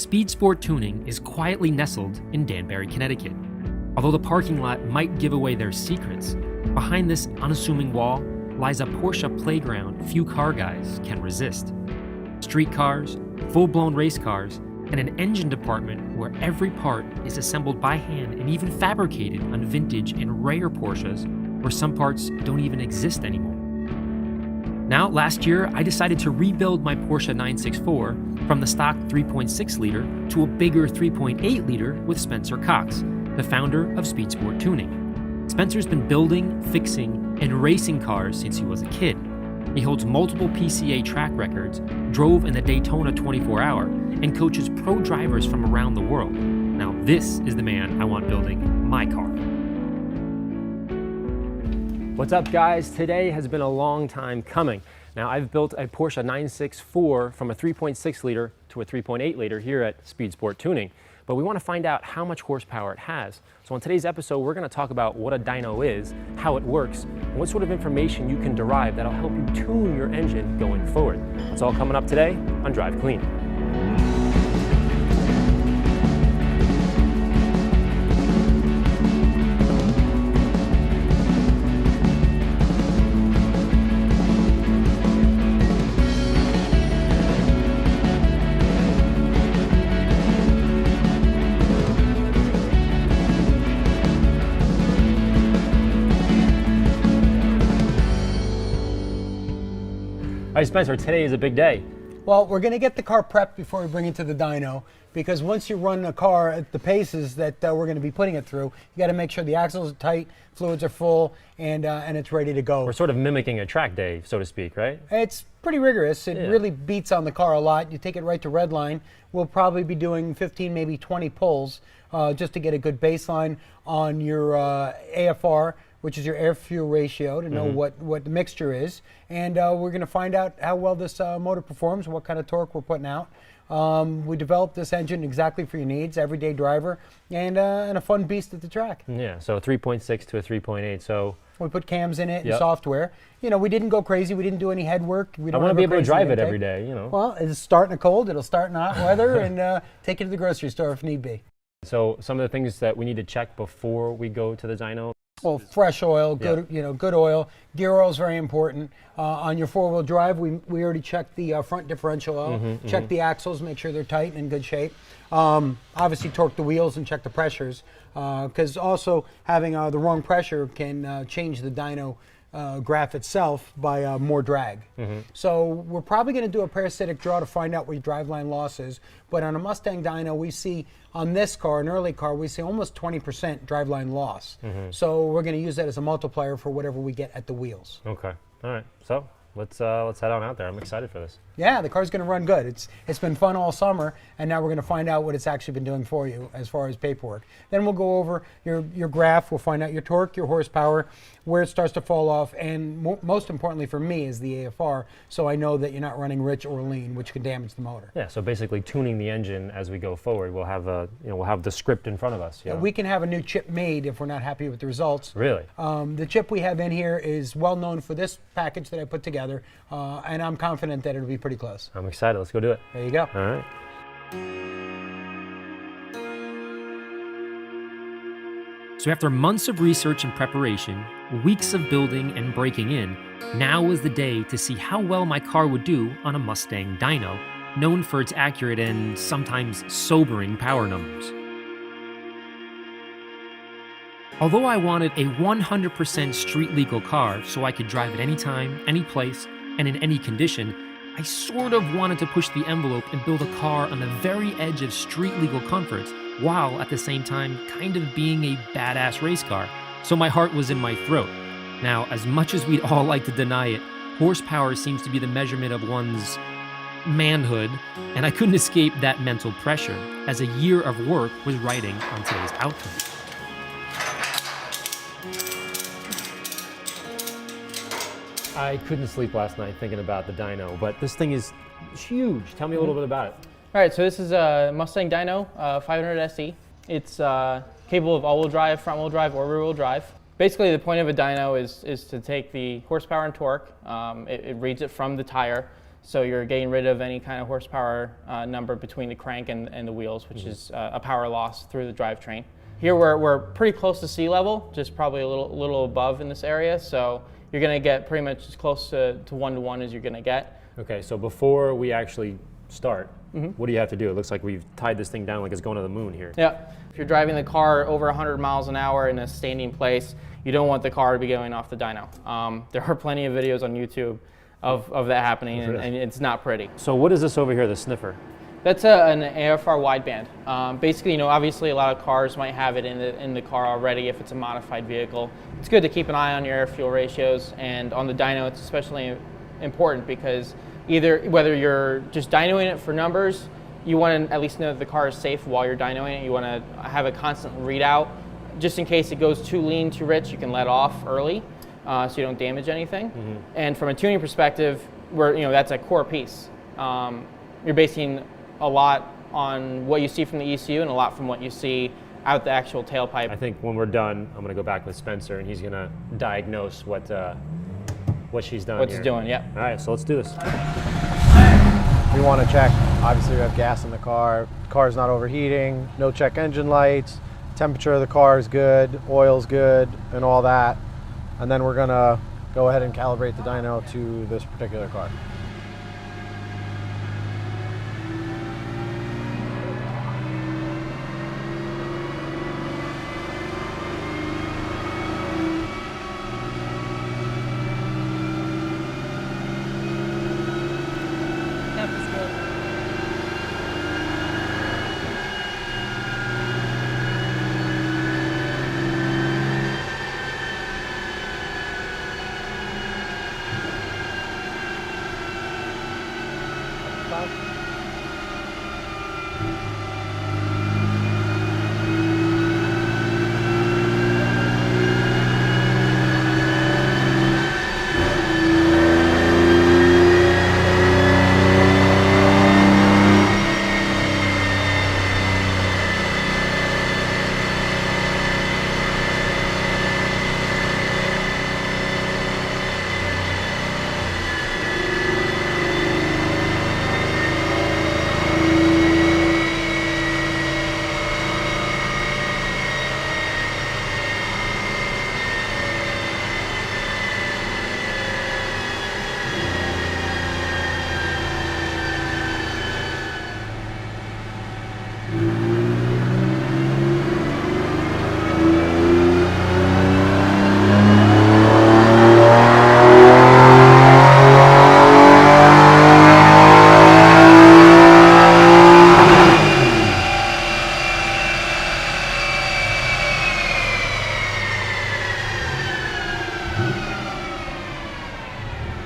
Speed Sport Tuning is quietly nestled in Danbury, Connecticut. Although the parking lot might give away their secrets, behind this unassuming wall lies a Porsche playground few car guys can resist. Street cars, full-blown race cars, and an engine department where every part is assembled by hand and even fabricated on vintage and rare Porsches where some parts don't even exist anymore. Now, last year, I decided to rebuild my Porsche 964 from the stock 3.6 liter to a bigger 3.8 liter with Spencer Cox, the founder of Speed Sport Tuning. Spencer's been building, fixing, and racing cars since he was a kid. He holds multiple PCA track records, drove in the Daytona 24-hour, and coaches pro drivers from around the world. Now, this is the man I want building my car. What's up, guys? Today has been a long time coming. Now, I've built a Porsche 964 from a 3.6 liter to a 3.8 liter here at Speed Sport Tuning, but we want to find out how much horsepower it has. So on today's episode, we're going to talk about what a dyno is, how it works, and what sort of information you can derive that'll help you tune your engine going forward. It's all coming up today on Drive Clean. All right, Spencer, today is a big day. Well, we're going to get the car prepped before we bring it to the dyno, because once you run a car at the paces that we're going to be putting it through, you got to make sure the axles are tight, fluids are full, and it's ready to go. We're sort of mimiking a track day, so to speak, right? It's pretty rigorous. It really beats on the car a lot. You take it right to red line. We'll probably be doing 15, maybe 20 pulls just to get a good baseline on your AFR, which is your air-fuel ratio, to know what the mixture is. And we're going to find out how well this motor performs, what kind of torque we're putting out. We developed this engine exactly for your needs, everyday driver, and a fun beast at the track. Yeah, so 3.6 to a 3.8, so... We put cams in it and software. You know, we didn't go crazy. We didn't do any head work. I want to be able to drive it every day, you know. Well, it's starting in cold. It'll start in hot weather, and take it to the grocery store if need be. So some of the things that we need to check before we go to the dyno? Well, fresh oil, good, good oil. Gear oil is very important. On your four-wheel drive, we already checked the front differential oil, check the axles, make sure they're tight and in good shape. Obviously, torque the wheels and check the pressures, because also having the wrong pressure can change the dyno graph itself by more drag. So we're probably going to do a parasitic draw to find out what your driveline loss is. But on a Mustang dyno, we see on this car, an early car, we see almost 20% driveline loss. So we're going to use that as a multiplier for whatever we get at the wheels. Okay. All right. So let's head on out there. I'm excited for this. Yeah, the car's going to run good. It's been fun all summer, and now we're going to find out what it's actually been doing for you as far as paperwork. Then we'll go over your graph. We'll find out your torque, your horsepower, where it starts to fall off, and most importantly for me is the AFR, so I know that you're not running rich or lean, which could damage the motor. Yeah, so basically tuning the engine as we go forward. We'll have we'll have the script in front of us. Yeah, we can have a new chip made if we're not happy with the results. Really? The chip we have in here is well known for this package that I put together, and I'm confident that it'll be pretty close. I'm excited. Let's go do it. There you go. All right. So after months of research and preparation, weeks of building and breaking in, now was the day to see how well my car would do on a Mustang dyno, known for its accurate and sometimes sobering power numbers. Although I wanted a 100% street legal car so I could drive it anytime, any place, and in any condition, I sort of wanted to push the envelope and build a car on the very edge of street legal comforts, while at the same time kind of being a badass race car. So my heart was in my throat. Now, as much as we'd all like to deny it, horsepower seems to be the measurement of one's manhood, and I couldn't escape that mental pressure, as a year of work was riding on today's outcome. I couldn't sleep last night thinking about the dyno, but this thing is huge. Tell me a little bit about it. All right, so this is a Mustang Dyno 500 SE. It's capable of all-wheel drive, front-wheel drive, or rear-wheel drive. Basically, the point of a dyno is to take the horsepower and torque. It reads it from the tire, So you're getting rid of any kind of horsepower number between the crank and the wheels, which is a power loss through the drivetrain. Here we're pretty close to sea level, just probably a little above in this area. So you're going to get pretty much as close to 1-to-1 as you're going to get. Okay, so before we actually start, what do you have to do? It looks like we've tied this thing down like it's going to the moon here. Yeah. If you're driving the car over 100 miles an hour in a standing place, you don't want the car to be going off the dyno. There are plenty of videos on YouTube of that happening, and it's not pretty. So what is this over here, the sniffer? That's an AFR wideband. Basically, you know, obviously a lot of cars might have it in the car already if it's a modified vehicle. It's good to keep an eye on your air-fuel ratios, and on the dyno it's especially important because whether you're just dynoing it for numbers, you want to at least know that the car is safe while you're dynoing it. You want to have a constant readout. Just in case it goes too lean, too rich, you can let off early so you don't damage anything. And from a tuning perspective, that's a core piece. You're basing a lot on what you see from the ECU and a lot from what you see out the actual tailpipe. I think when we're done, I'm going to go back with Spencer and he's going to diagnose what she's done What's here. doing, yeah. All right, so let's do this. We want to check, obviously we have gas in the car's not overheating, no check engine lights, temperature of the car is good, oil's good, and all that. And then we're going to go ahead and calibrate the dyno to this particular car.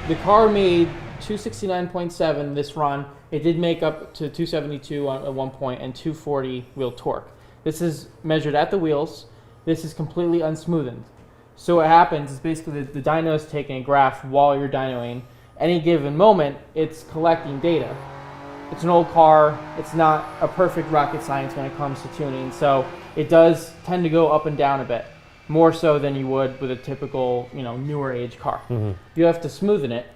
The car made 269.7 this run. It did make up to 272 at one point and 240 wheel torque. This is measured at the wheels. This is completely unsmoothened. So what happens is basically the dyno is taking a graph while you're dynoing. Any given moment, it's collecting data. It's an old car. It's not a perfect rocket science when it comes to tuning. So it does tend to go up and down a bit, more so than you would with a typical, newer age car. You have to smoothen it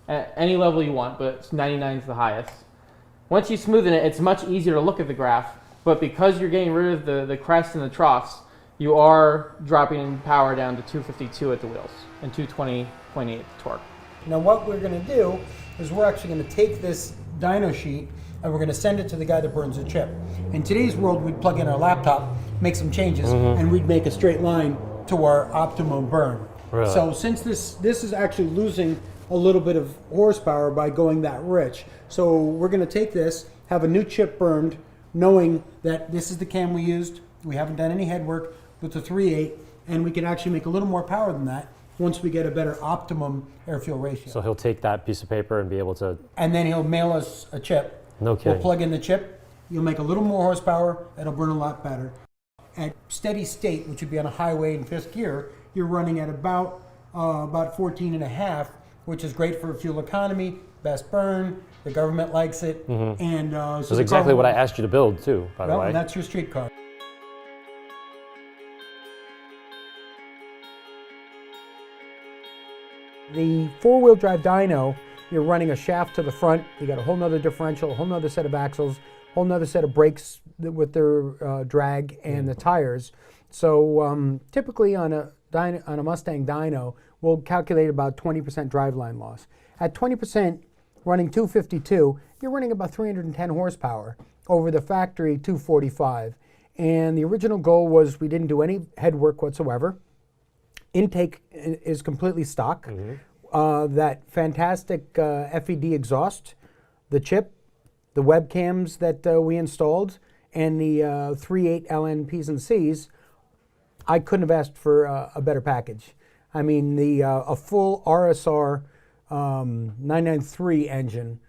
at any level you want, but 99 is the highest. Once you smoothen it, it's much easier to look at the graph, but because you're getting rid of the crest and the troughs, you are dropping power down to 252 at the wheels and 220.8 torque. Now what we're going to do is we're actually going to take this dyno sheet and we're going to send it to the guy that burns the chip. In today's world, we'd plug in our laptop, make some changes, and we'd make a straight line to our optimum burn. Really? So since this is actually losing a little bit of horsepower by going that rich, so we're going to take this, have a new chip burned, knowing that this is the cam we used. We haven't done any head work with the 3.8, and we can actually make a little more power than that once we get a better optimum air-fuel ratio. So he'll take that piece of paper and be able to... And then he'll mail us a chip. No kidding. We'll plug in the chip. You'll make a little more horsepower. It'll burn a lot better. At steady state, which would be on a highway in fifth gear, you're running at about 14.5, which is great for fuel economy, best burn. The government likes it, and so That's exactly what I asked you to build too, by the way. Well, that's your street car. The four-wheel drive dyno you're running a shaft to the front. You got a whole nother differential, a whole nother set of axles, a whole nother set of brakes with their drag and the tires. So typically on a Mustang dyno, we'll calculate about 20% driveline loss. At 20%, running 252, you're running about 310 horsepower over the factory 245. And the original goal was we didn't do any head work whatsoever. Intake is completely stock. That fantastic FED exhaust, the chip, the webcams that we installed, and the 3.8 LN P's and C's, I couldn't have asked for a better package. I mean, a full RSR 993 engine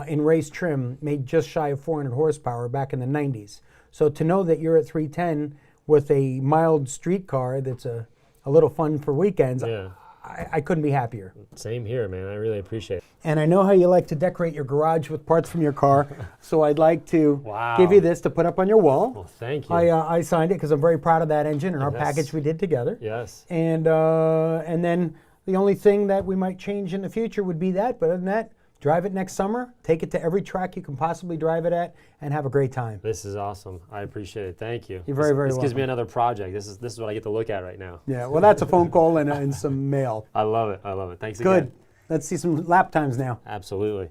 in race trim made just shy of 400 horsepower back in the 90s. So to know that you're at 310 with a mild street car that's a little fun for weekends, Yeah. I couldn't be happier. Same here, man. I really appreciate it. And I know how you like to decorate your garage with parts from your car, so I'd like to give you this to put up on your wall. Well, thank you. I signed it because I'm very proud of that engine and our Yes. package we did together. Yes. And then the only thing that we might change in the future would be that, but other than that, drive it next summer, take it to every track you can possibly drive it at, and have a great time. This is awesome. I appreciate it. Thank you. You're very, very This gives me welcome. another project. This is what I get to look at right now. Yeah, well, that's a phone call and some mail. I love it. I love it. Thanks Good. again. Let's see some lap times now. Absolutely.